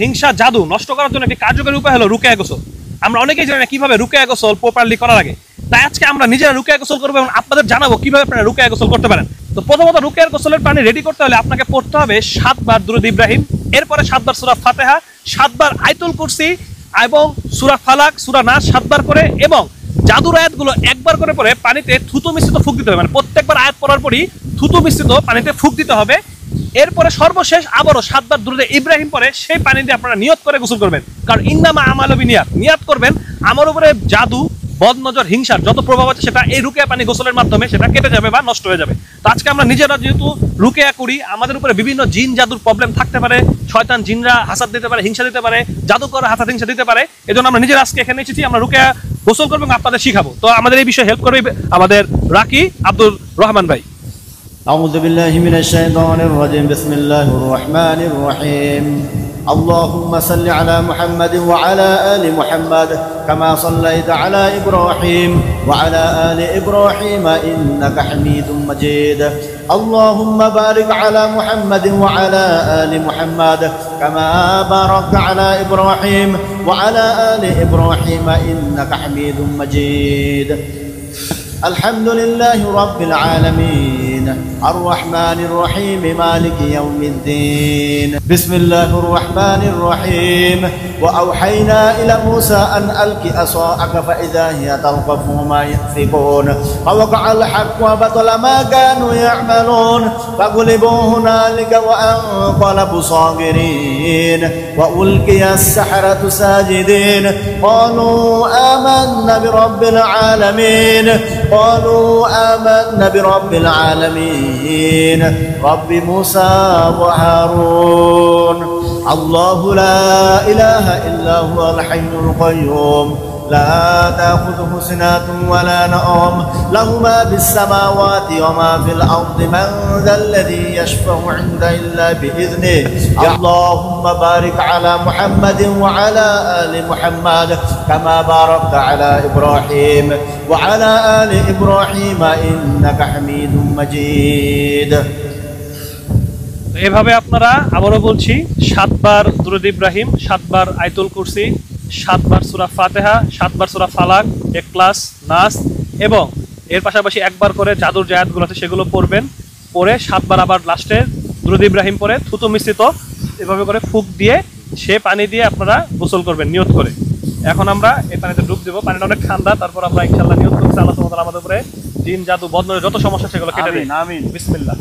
হিংসা জাদু নষ্ট করার জন্য একটি কার্যকরী উপায় হলো রুকিয়া গোসল। আমরা অনেকেই জানি না কিভাবে রুকিয়া গোসল প্রপারলি করা লাগে, তাই আজকে আমরা নিজেরা রুকিয়া গোসল করবো এবং আপনাদের জানাবো কিভাবে আপনারা রুকিয়া গোসল করতে পারেন। তো প্রথমত রুকিয়ার গোসলের পানি রেডি করতে হলে আপনাকে পড়তে হবে 7 বার দুরূদ ইব্রাহিম, এরপরে 7 বার সূরা ফাতিহা, 7 বার আয়াতুল কুরসি এবং সূরা ফালাক, সূরা নাস 7 বার করে, এবং জাদুর আয়াতগুলো একবার করে পরে পানিতে থুতু মিশ্রিত ফুঁক দিতে হবে। মানে প্রত্যেকবার আয়াত পড়ার পরই থুতু মিশ্রিত পানিতে ফুঁক দিতে হবে। এরপরে সর্বশেষ আবারও 7 বার দুরূদ ইব্রাহিম পরে সেই পানি দিয়ে আপনারা নিয়ত করে গোসল করবেন। কারণ ইন্নামা আমালু বিনিয়াত, নিয়াত করবেন আমার উপরে জাদু বদনজর হিংসার যত প্রভাব আছে সেটা এই রুকিয়া পানি গোসলের মাধ্যমে সেটা কেটে যাবে বা নষ্ট হয়ে যাবে। তো আজকে আমরা নিজেরা যেহেতু রুকিয়া করি, আমাদের উপরে বিভিন্ন জিন জাদুর প্রবলেম থাকতে পারে, শয়তান জিনরা হাসাদ দিতে পারে, হিংসা দিতে পারে, জাদুকর হাসাদ হিংসা দিতে পারে, এজন্য আমরা নিজেরা আজকে এখানে এসেছি, আমরা রুকিয়া গোসল করবো এবং আপনাদের শিখাবো। তো আমাদের এই বিষয়ে হেল্প করবে আমাদের রাকি আব্দুর রহমান ভাই। أعوذ بالله من الشيطان الرجيم بسم الله الرحمن الرحيم اللهم صل على محمد وعلى آل محمد كما صليت على إبراهيم وعلى آل إبراهيم إنك حميد مجيد اللهم بارك على محمد وعلى آل محمد كما باركت على إبراهيم وعلى آل إبراهيم إنك حميد مجيد الحمد لله رب العالمين الرحمن الرحيم مالك يوم الدين بسم الله الرحمن الرحيم وأوحينا إلى موسى أن ألق عصاك فإذا هي تلقف ما يأفكون فوقع الحق وبطل ما كانوا يعملون فغلبوا هنالك وانقلبوا صاغرين وألقي السحرة ساجدين قالوا آمنا برب العالمين قالوا آمنا برب العالمين رب موسى وهارون الله لا إله إلا هو الحي القيوم لا تأخذه سنة ولا نوم له ما في السماوات وما في الأرض من ذا الذي يشفع عنده إلا بإذنه اللهم بارك على محمد وعلى آل محمد كما باركت على إبراهيم وعلى آل إبراهيم إنك حميد مجيد এভাবে আপনারা আবারও বলছি 7 বার দুরূদ ইব্রাহিম, 7 বার আয়াতুল কুরসি, 7 বার সূরা ফাতিহা, 7 বার সূরা ফালাক, ইখলাস, নাস, এবং এর পাশাপাশি একবার করে জাদুর যে আয়াতগুলো আছে সেগুলো পড়বেন। পরে 7 বার আবার লাস্টে দুরূদ ইব্রাহিম পরে থুতু মিশ্রিত এভাবে করে ফুঁক দিয়ে সে পানি দিয়ে আপনারা গোসল করবেন নিয়ত করে। এখন আমরা এই পানিতে ডুব দেবো, পানিটা অনেক ঠান্ডা। তারপর আমরা ইনশাআল্লাহ নিয়ত করছি আল্লাহ সুবহানাহু ওয়া তাআলা আমাদের উপরে জিন জাদু বদনজর যত সমস্যা সেগুলো কেটে দেন। আমিন। বিসমিল্লাহ।